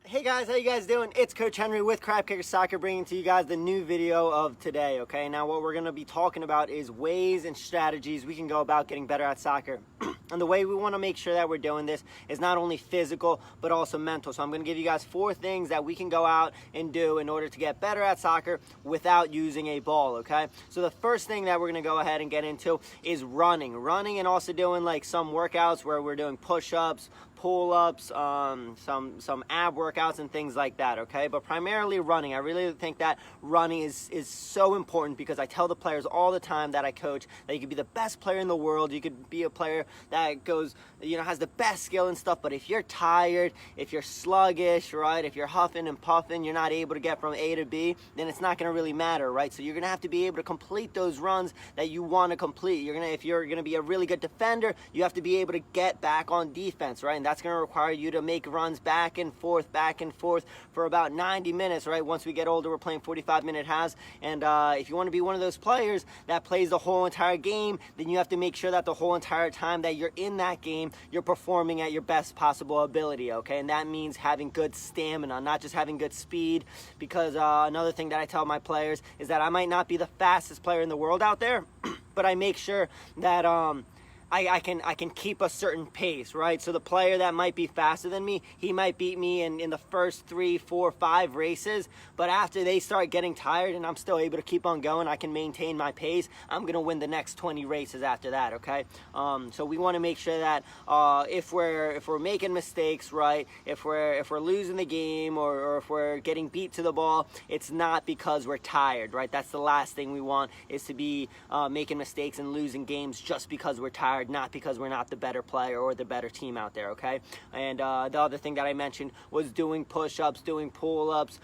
Hey guys, how you guys doing? It's Coach Henry with Crab Kicker Soccer bringing to you guys the new video of today, okay? Now what we're going to be talking about is ways and strategies we can go about getting better at soccer. And the way we want to make sure that we're doing this is not only physical, but also mental. So I'm going to give you guys 4 things that we can go out and do in order to get better at soccer without using a ball, okay? So the first thing that we're going to go ahead and get into is running. Running and also doing like some workouts where we're doing push-ups, pull-ups, some ab workouts and things like that, okay? But primarily running. I really think that running is so important because I tell the players all the time that I coach that you could be the best player in the world, you could be a player that goes, has the best skill and stuff, but if you're tired, if you're sluggish, right, if you're huffing and puffing, you're not able to get from A to B, then it's not going to really matter, right? So you're going to have to be able to complete those runs that you want to complete. If you're going to be a really good defender, you have to be able to get back on defense, right? And that's going to require you to make runs back and forth for about 90 minutes, right? Once we get older, we're playing 45-minute halves, and if you want to be one of those players that plays the whole entire game, then you have to make sure that the whole entire time that you're in that game, you're performing at your best possible ability, okay? And that means having good stamina, not just having good speed, because another thing that I tell my players is that I might not be the fastest player in the world out there, but I make sure that I can keep a certain pace, right? So the player that might be faster than me, he might beat me in the first 3, 4, 5 races, but after they start getting tired and I'm still able to keep on going, I can maintain my pace, I'm going to win the next 20 races after that, okay? So we want to make sure that if we're making mistakes, right, if we're losing the game or if we're getting beat to the ball, it's not because we're tired, right? That's the last thing we want, is to be making mistakes and losing games just because we're tired, not because we're not the better player or the better team out there, okay? And the other thing that I mentioned was doing push-ups, doing pull-ups,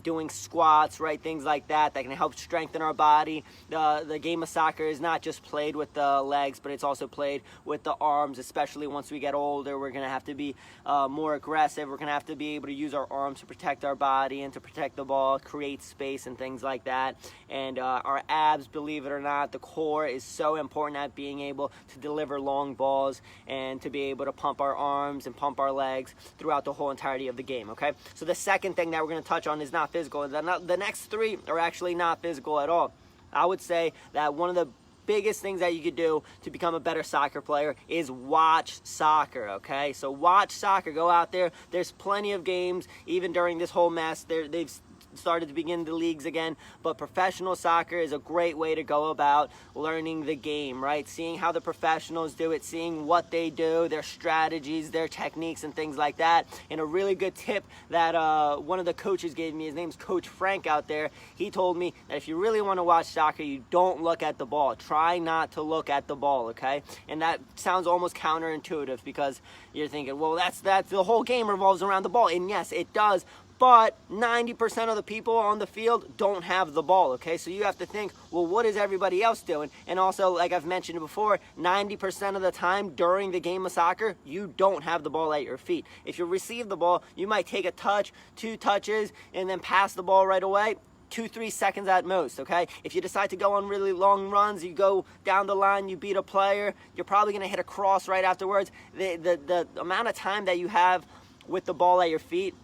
doing squats, right? Things like that can help strengthen our body. The game of soccer is not just played with the legs, but it's also played with the arms, especially once we get older. We're going to have to be more aggressive. We're going to have to be able to use our arms to protect our body and to protect the ball, create space and things like that. And our abs, believe it or not, the core is so important at being able to deliver long balls and to be able to pump our arms and pump our legs throughout the whole entirety of the game, okay? So the second thing that we're going to touch on is not physical. The next 3 are actually not physical at all. I would say that one of the biggest things that you could do to become a better soccer player is watch soccer, okay? So watch soccer. Go out there. There's plenty of games, even during this whole mess. They've started to begin the leagues again, but professional soccer is a great way to go about learning the game, right? Seeing how the professionals do it, seeing what they do, their strategies, their techniques and things like that. And a really good tip that one of the coaches gave me, his name's Coach Frank out there, he told me that if you really want to watch soccer, you don't look at the ball. Try not to look at the ball, okay? And that sounds almost counterintuitive because you're thinking, well, that's the whole game revolves around the ball. And yes, it does, but 90% of the people on the field don't have the ball, okay? So you have to think, well, what is everybody else doing? And also, like I've mentioned before, 90% of the time during the game of soccer, you don't have the ball at your feet. If you receive the ball, you might take a touch, 2 touches, and then pass the ball right away. 2-3 seconds at most, okay? If you decide to go on really long runs, you go down the line, you beat a player, you're probably going to hit a cross right afterwards. The amount of time that you have with the ball at your feet,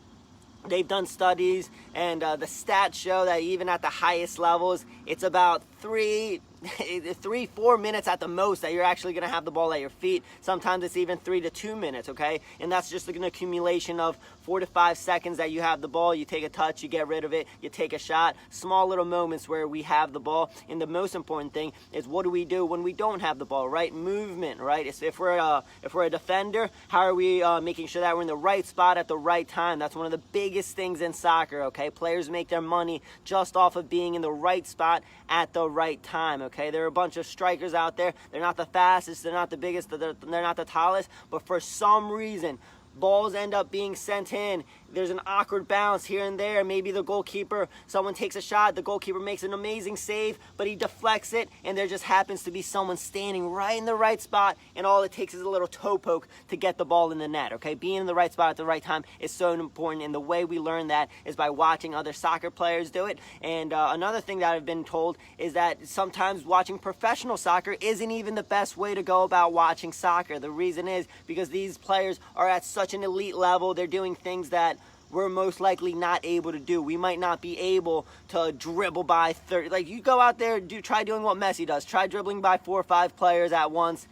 they've done studies, and the stats show that even at the highest levels, it's about 3-4 minutes at the most that you're actually going to have the ball at your feet. Sometimes it's even 3 to 2 minutes, okay? And that's just an accumulation of 4 to 5 seconds that you have the ball, you take a touch, you get rid of it, you take a shot. Small little moments where we have the ball. And the most important thing is, what do we do when we don't have the ball, right? Movement, right? If we're a defender, how are we making sure that we're in the right spot at the right time? That's one of the biggest things in soccer, okay? Players make their money just off of being in the right spot at the right time, okay? There are a bunch of strikers out there. They're not the fastest, they're not the biggest, they're not the tallest, but for some reason, balls end up being sent in. There's an awkward bounce here and there. Maybe the goalkeeper, someone takes a shot, the goalkeeper makes an amazing save, but he deflects it, and there just happens to be someone standing right in the right spot, and all it takes is a little toe poke to get the ball in the net, okay? Being in the right spot at the right time is so important, and the way we learn that is by watching other soccer players do it. And another thing that I've been told is that sometimes watching professional soccer isn't even the best way to go about watching soccer. The reason is because these players are at such an elite level. They're doing things that we're most likely not able to do. We might not be able to dribble by 30. Like, you go out there, try doing what Messi does. Try dribbling by 4 or 5 players at once.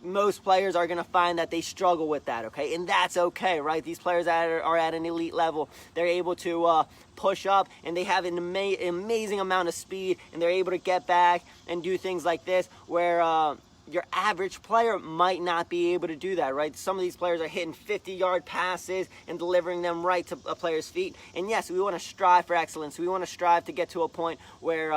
Most players are going to find that they struggle with that, okay? And that's okay, right? These players that are at an elite level, they're able to push up, and they have an amazing amount of speed, and they're able to get back and do things like this where your average player might not be able to do that, right? Some of these players are hitting 50-yard passes and delivering them right to a player's feet. And yes, we want to strive for excellence. We want to strive to get to a point where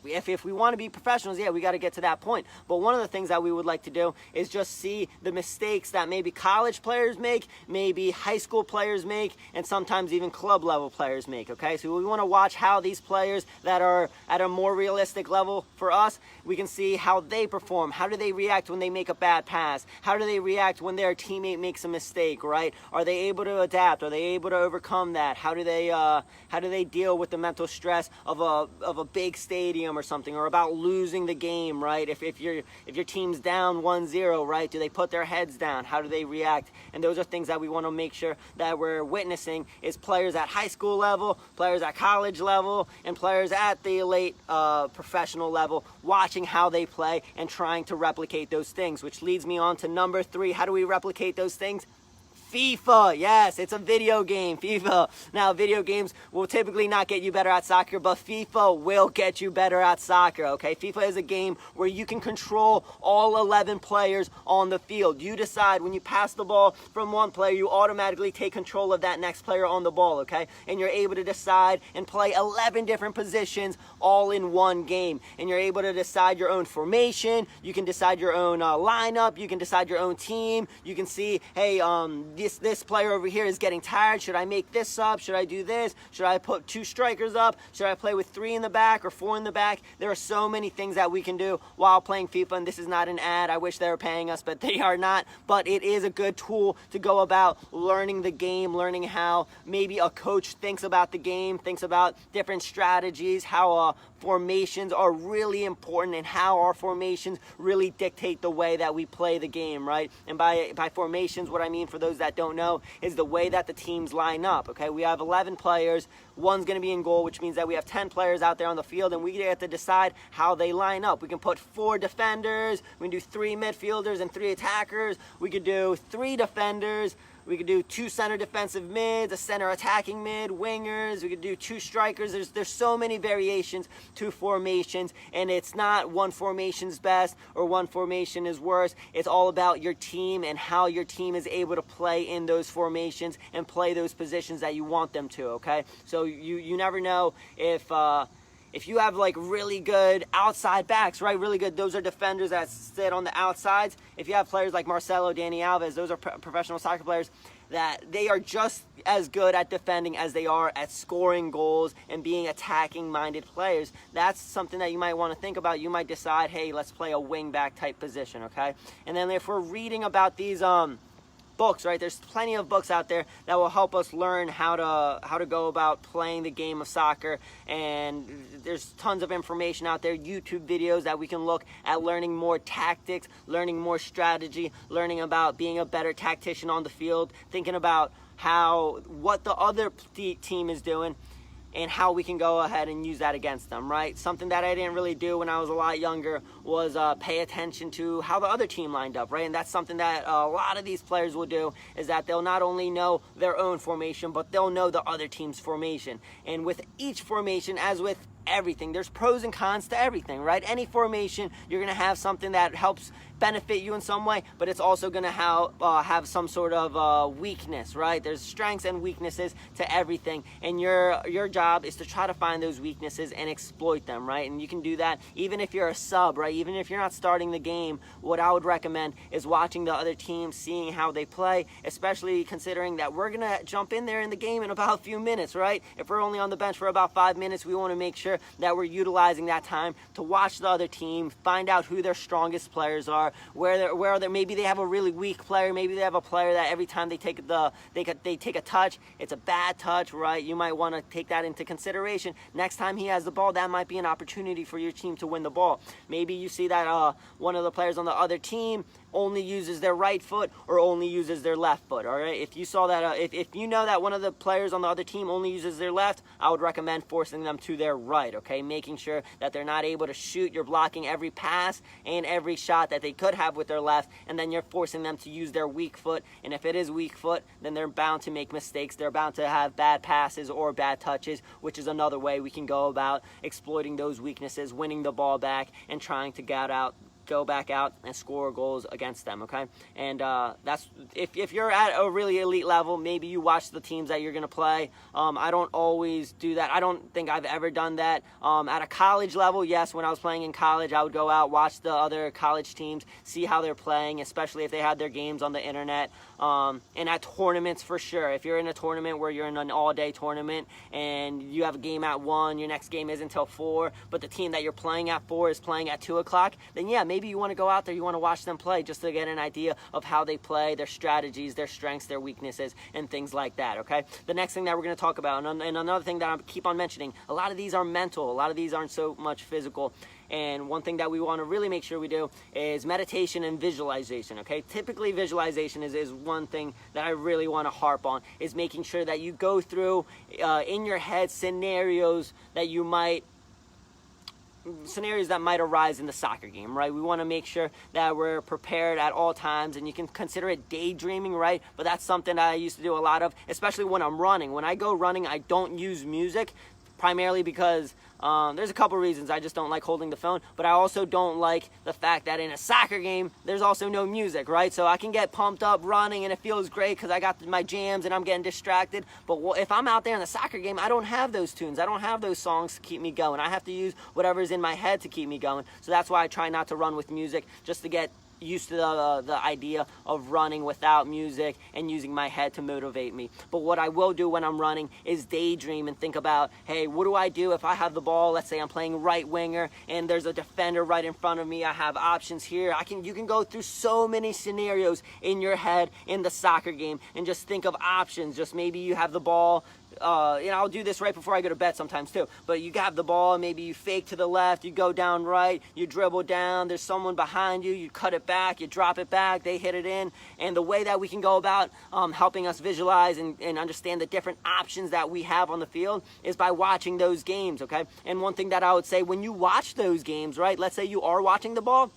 if we want to be professionals, yeah, we got to get to that point. But one of the things that we would like to do is just see the mistakes that maybe college players make, maybe high school players make, and sometimes even club level players make, okay? So we want to watch how these players that are at a more realistic level for us, we can see how they perform. How do they react when they make a bad pass? How do they react when their teammate makes a mistake, right? Are they able to adapt? Are they able to overcome that? How do they deal with the mental stress of a big stadium or something, or about losing the game, right? If your team's down 1-0, right? Do they put their heads down? How do they react? And those are things that we want to make sure that we're witnessing, is players at high school level, players at college level, and players at the elite professional level, watching how they play and trying to replicate those things, which leads me on to number 3. How do we replicate those things? FIFA, yes, it's a video game, FIFA. Now, video games will typically not get you better at soccer, but FIFA will get you better at soccer, okay? FIFA is a game where you can control all 11 players on the field. You decide when you pass the ball from one player, you automatically take control of that next player on the ball, okay? And you're able to decide and play 11 different positions all in one game. And you're able to decide your own formation, you can decide your own lineup, you can decide your own team, you can see, hey, this player over here is getting tired. Should I make this up? Should I do this? Should I put 2 strikers up? Should I play with 3 in the back or 4 in the back? There are so many things that we can do while playing FIFA, and this is not an ad. I wish they were paying us, but they are not. But it is a good tool to go about learning the game, learning how maybe a coach thinks about the game, thinks about different strategies, how formations are really important, and how our formations really dictate the way that we play the game, right? And by formations, what I mean, for those that don't know, is the way that the teams line up, okay? We have 11 players, one's going to be in goal, which means that we have 10 players out there on the field, and we get to decide how they line up. We can put 4 defenders, we can do 3 midfielders and 3 attackers, we could do 3 defenders, we could do 2 center defensive mids, a center attacking mid, wingers. We could do 2 strikers. There's so many variations to formations, and it's not one formation's best or one formation is worse. It's all about your team and how your team is able to play in those formations and play those positions that you want them to, okay? So you never know if you have like really good outside backs, right? Really good. Those are defenders that sit on the outsides. If you have players like Marcelo, Dani Alves, those are professional soccer players that they are just as good at defending as they are at scoring goals and being attacking-minded players. That's something that you might want to think about. You might decide, hey, let's play a wing-back type position, okay? And then if we're reading about these books, right? There's plenty of books out there that will help us learn how to go about playing the game of soccer, and there's tons of information out there, YouTube videos that we can look at learning more tactics, learning more strategy, learning about being a better tactician on the field, thinking about what the other team is doing, and how we can go ahead and use that against them, right? Something that I didn't really do when I was a lot younger was pay attention to how the other team lined up, right? And that's something that a lot of these players will do, is that they'll not only know their own formation, but they'll know the other team's formation. And with each formation, as with everything, there's pros and cons to everything, right? Any formation, you're going to have something that helps benefit you in some way, but it's also going to have some sort of weakness, right? There's strengths and weaknesses to everything, and your job is to try to find those weaknesses and exploit them, right? And you can do that even if you're a sub, right? Even if you're not starting the game. What I would recommend is watching the other team, seeing how they play, especially considering that we're going to jump in there in the game in about a few minutes, right? If we're only on the bench for about 5 minutes, we want to make sure that we're utilizing that time to watch the other team, find out who their strongest players are, where they're maybe they have a really weak player, maybe they have a player that every time they take a touch, it's a bad touch, right? You might want to take that into consideration. Next time he has the ball, that might be an opportunity for your team to win the ball. Maybe you see that one of the players on the other team only uses their right foot or only uses their left foot. All right, if you saw that, if you know that one of the players on the other team only uses their left, I would recommend forcing them to their right. Okay, making sure that they're not able to shoot. You're blocking every pass and every shot that they could have with their left, and then you're forcing them to use their weak foot. And if it is weak foot, then they're bound to make mistakes. They're bound to have bad passes or bad touches, which is another way we can go about exploiting those weaknesses, winning the ball back, and trying to go back out and score goals against them. Okay, and that's if you're at a really elite level, maybe you watch the teams that you're going to play. I don't always do that. I don't think I've ever done that. At a college level, yes, when I was playing in college, I would go out, watch the other college teams, see how they're playing, especially if they had their games on the internet. And at tournaments, for sure, if you're in a tournament where you're in an all-day tournament and you have a game at 1, your next game isn't until 4, but the team that you're playing at 4 is playing at 2 o'clock, then yeah, maybe you want to go out there, you want to watch them play just to get an idea of how they play, their strategies, their strengths, their weaknesses, and things like that. Okay, the next thing that we're going to talk about, and another thing that I keep on mentioning, a lot of these are mental, a lot of these aren't so much physical. And one thing that we want to really make sure we do is meditation and visualization. Okay, typically visualization is one thing that I really want to harp on, is making sure that you go through in your head scenarios that might arise in the soccer game, right? We want to make sure that we're prepared at all times, and you can consider it daydreaming, right? But that's something that I used to do a lot of, especially when I'm running. When I go running, I don't use music, primarily because there's a couple reasons. I just don't like holding the phone, but I also don't like the fact that in a soccer game, there's also no music, right? So I can get pumped up running and it feels great because I got my jams and I'm getting distracted. But if I'm out there in the soccer game, I don't have those tunes. I don't have those songs to keep me going. I have to use whatever's in my head to keep me going. So that's why I try not to run with music, just to get used to the idea of running without music and using my head to motivate me. But what I will do when I'm running is daydream and think about, hey, what do I do if I have the ball? Let's say I'm playing right winger and there's a defender right in front of me. I have options here. You can go through so many scenarios in your head in the soccer game and just think of options. Just maybe you have the ball. I'll do this right before I go to bed sometimes too, but you have the ball, maybe you fake to the left, you go down right, you dribble down, there's someone behind you, you cut it back, you drop it back, they hit it in. And the way that we can go about helping us visualize and understand the different options that we have on the field is by watching those games. Okay, and one thing that I would say, when you watch those games, right, let's say you are watching the ball,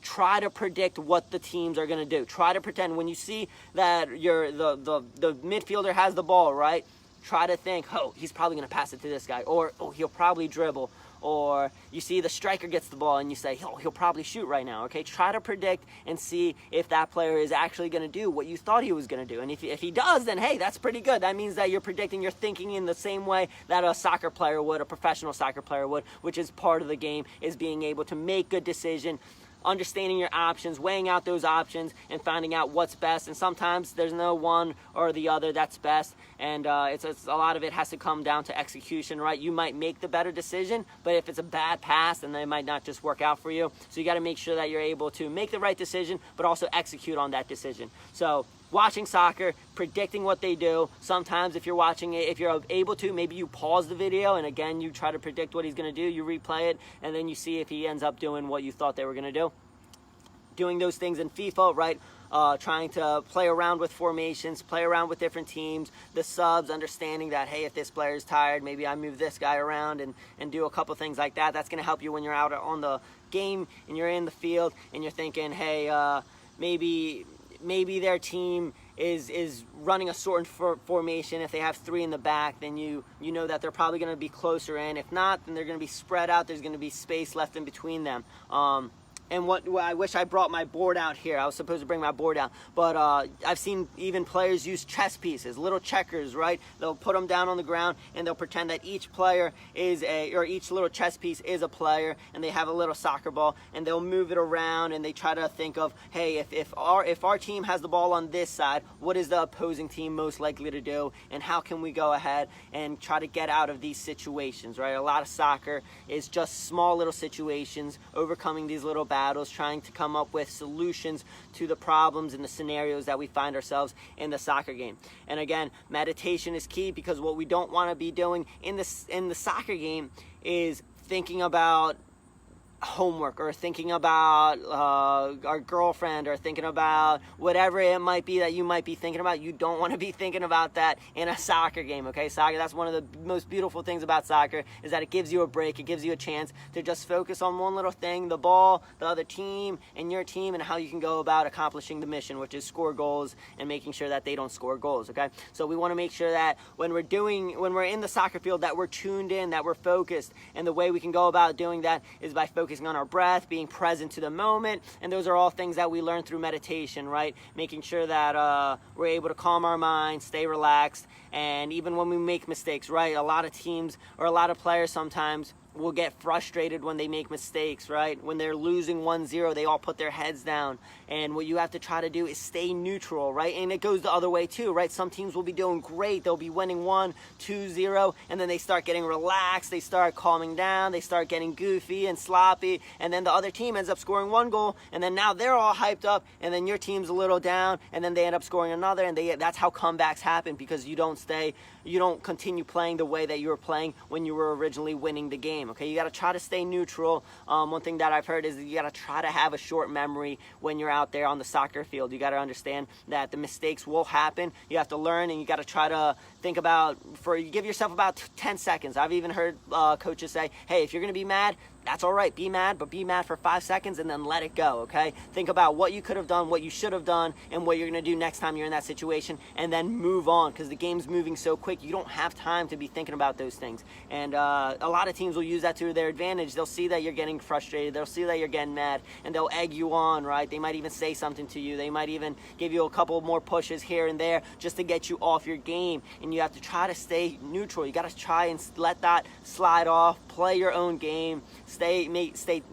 try to predict what the teams are going to do. Try to pretend when you see that the midfielder has the ball, right? Try to think, oh, he's probably going to pass it to this guy, or oh, he'll probably dribble. Or you see the striker gets the ball and you say, oh, he'll probably shoot right now. Okay, try to predict and see if that player is actually going to do what you thought he was going to do. And if he does, then hey, that's pretty good. That means that you're predicting, you're thinking in the same way that a soccer player would, a professional soccer player would, which is part of the game, is being able to make good decision, understanding your options, weighing out those options, and finding out what's best. And sometimes there's no one or the other that's best, and it's a lot of it has to come down to execution, right? You might make the better decision, but if it's a bad pass, then it might not just work out for you. So you got to make sure that you're able to make the right decision, but also execute on that decision. So watching soccer, predicting what they do. Sometimes if you're watching it, if you're able to, maybe you pause the video and again you try to predict what he's going to do, you replay it, and then you see if he ends up doing what you thought they were going to do. Doing those things in FIFA, right? Trying to play around with formations, play around with different teams, the subs, understanding that, hey, if this player is tired, maybe I move this guy around and do a couple things like that. That's going to help you when you're out on the game and you're in the field and you're thinking, hey, maybe their team is running a certain formation. If they have 3 in the back, then you know that they're probably going to be closer in. If not, then they're going to be spread out. There's going to be space left in between them. And what I wish I brought my board out here. I was supposed to bring my board out, but I've seen even players use chess pieces, little checkers, right? They'll put them down on the ground and they'll pretend that each player is each little chess piece is a player, and they have a little soccer ball and they'll move it around and they try to think of, hey, if our team has the ball on this side, what is the opposing team most likely to do, and how can we go ahead and try to get out of these situations, right? A lot of soccer is just small little situations, overcoming these little battles, trying to come up with solutions to the problems and the scenarios that we find ourselves in the soccer game. And again, meditation is key, because what we don't want to be doing in the soccer game is thinking about homework, or thinking about our girlfriend, or thinking about whatever it might be that you might be thinking about. You don't want to be thinking about that in a soccer game, okay? Soccer, that's one of the most beautiful things about soccer, is that it gives you a break. It gives you a chance to just focus on one little thing, the ball, the other team, and your team, and how you can go about accomplishing the mission, which is score goals and making sure that they don't score goals, okay? So we want to make sure that when we're in the soccer field, that we're tuned in, that we're focused, and the way we can go about doing that is by focusing on our breath, being present to the moment, and those are all things that we learn through meditation, right? Making sure that we're able to calm our mind, stay relaxed, and even when we make mistakes, right? A lot of teams, or a lot of players sometimes, will get frustrated when they make mistakes, right? When they're losing 1-0, they all put their heads down. And what you have to try to do is stay neutral, right? And it goes the other way too, right? Some teams will be doing great. They'll be winning 1-2-0, and then they start getting relaxed. They start calming down. They start getting goofy and sloppy. And then the other team ends up scoring 1 goal, and then now they're all hyped up, and then your team's a little down, and then they end up scoring another, and that's how comebacks happen, because you don't continue playing the way that you were playing when you were originally winning the game. Okay, you got to try to stay neutral. One thing that I've heard is that you got to try to have a short memory when you're out there on the soccer field. You got to understand that the mistakes will happen. You have to learn, and you got to try to think about, you give yourself about 10 seconds. I've even heard coaches say, hey, if you're going to be mad, that's all right, be mad, but be mad for 5 seconds and then let it go, okay? Think about what you could have done, what you should have done, and what you're going to do next time you're in that situation, and then move on, because the game's moving so quick, you don't have time to be thinking about those things. And a lot of teams will use that to their advantage. They'll see that you're getting frustrated, they'll see that you're getting mad, and they'll egg you on, right? They might even say something to you. They might even give you a couple more pushes here and there just to get you off your game, and you have to try to stay neutral. You got to try and let that slide off, play your own game, stay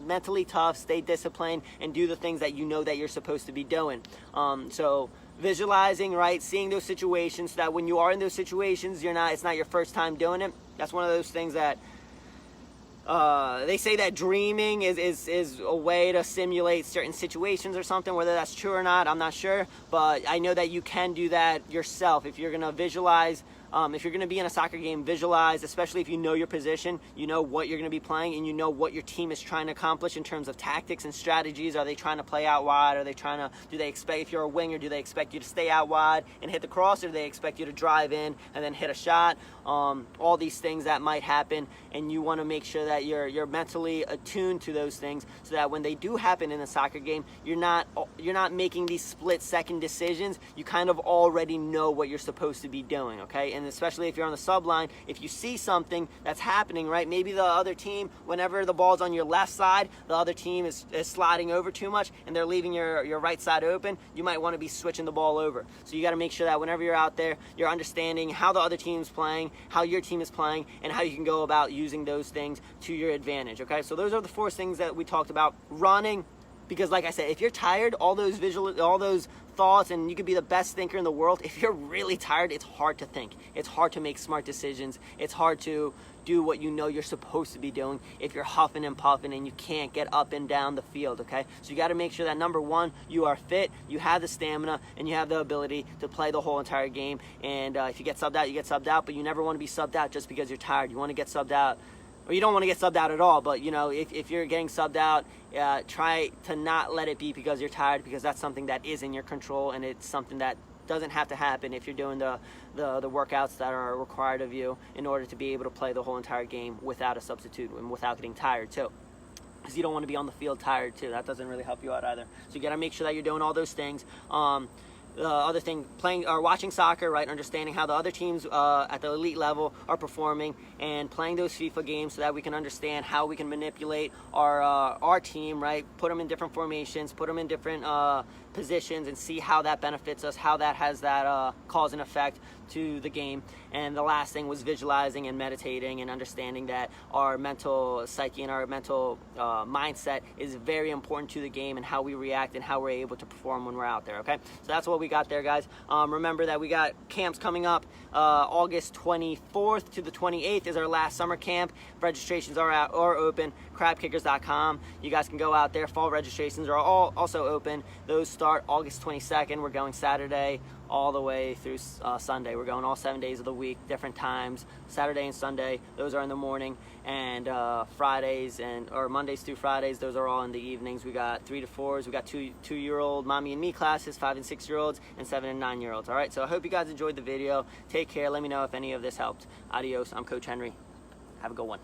mentally tough, stay disciplined, and do the things that you know that you're supposed to be doing. So visualizing, right, seeing those situations, so that when you are in those situations, it's not your first time doing it. That's one of those things that they say that dreaming is a way to simulate certain situations or something. Whether that's true or not, I'm not sure, but I know that you can do that yourself. If you're going to visualize, if you're going to be in a soccer game, visualize, especially if you know your position, you know what you're going to be playing, and you know what your team is trying to accomplish in terms of tactics and strategies. Are they trying to play out wide? Do they expect, if you're a winger, do they expect you to stay out wide and hit the cross, or do they expect you to drive in and then hit a shot? All these things that might happen, and you want to make sure that you're mentally attuned to those things, so that when they do happen in a soccer game, you're not making these split-second decisions. You kind of already know what you're supposed to be doing, okay? And especially if you're on the sub line, if you see something that's happening, right? Maybe the other team, whenever the ball's on your left side, the other team is sliding over too much, and they're leaving your right side open. You might want to be switching the ball over. So you got to make sure that whenever you're out there, you're understanding how the other team's playing, how your team is playing, and how you can go about using those things to your advantage, okay? So those are the 4 things that we talked about. Running, because like I said, if you're tired, all those thoughts, and you could be the best thinker in the world, if you're really tired, it's hard to think. It's hard to make smart decisions. It's hard to do what you know you're supposed to be doing if you're huffing and puffing and you can't get up and down the field, okay? So you got to make sure that, number 1, you are fit, you have the stamina, and you have the ability to play the whole entire game. And if you get subbed out, you get subbed out, but you never want to be subbed out just because you're tired. You want to get subbed out, or you don't want to get subbed out at all, but if you're getting subbed out, try to not let it be because you're tired, because that's something that is in your control, and it's something that doesn't have to happen if you're doing the workouts that are required of you in order to be able to play the whole entire game without a substitute and without getting tired too. Because you don't want to be on the field tired too. That doesn't really help you out either. So you got to make sure that you're doing all those things. The other thing, playing or watching soccer, right? Understanding how the other teams at the elite level are performing, and playing those FIFA games so that we can understand how we can manipulate our team, right? Put them in different formations, put them in different positions, and see how that benefits us, how that has that cause and effect to the game. And the last thing was visualizing and meditating and understanding that our mental psyche and our mental mindset is very important to the game and how we react and how we're able to perform when we're out there, okay? So that's what we got there, guys. Remember that we got camps coming up. August 24th to the 28th is our last summer camp. Registrations are open, crabkickers.com. You guys can go out there. Fall registrations are all also open. Those start August 22nd. We're going Saturday, all the way through Sunday. We're going all 7 days of the week, different times. Saturday and Sunday, those are in the morning, and Fridays or Mondays through Fridays, those are all in the evenings. We got 3 to 4s, we got 2-year-old mommy and me classes, 5 and 6-year-olds, and 7 and 9-year-olds. All right, so I hope you guys enjoyed the video. Take care. Let me know if any of this helped. Adios. I'm Coach Henry. Have a good one.